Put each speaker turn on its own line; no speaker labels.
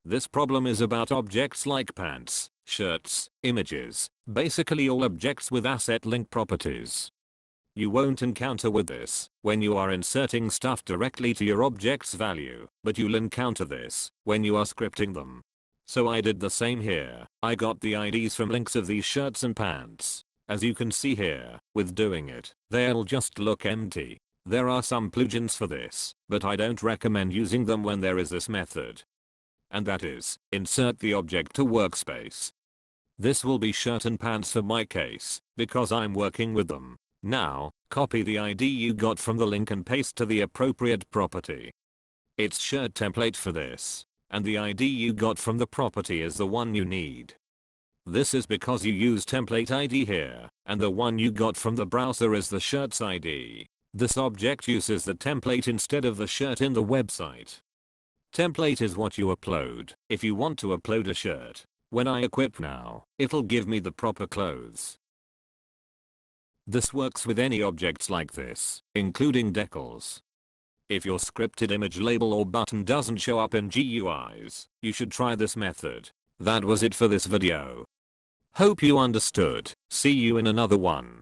This problem is about objects like pants, shirts, images, basically all objects with asset link properties. You won't encounter with this when you are inserting stuff directly to your object's value, but you'll encounter this when you are scripting them. So I did the same here. I got the IDs from links of these shirts and pants. As you can see here, with doing it, they'll just look empty. There are some plugins for this, but I don't recommend using them when there is this method. And that is, insert the object to workspace. This will be shirt and pants for my case, because I'm working with them. Now, copy the ID you got from the link and paste to the appropriate property. It's shirt template for this, and the ID you got from the property is the one you need. This is because you use template ID here, and the one you got from the browser is the shirt's ID. This object uses the template instead of the shirt in the website. Template is what you upload if you want to upload a shirt. When I equip now, it'll give me the proper clothes. This works with any objects like this, including decals. If your scripted image label or button doesn't show up in GUIs, you should try this method. That was it for this video. Hope you understood. See you in another one.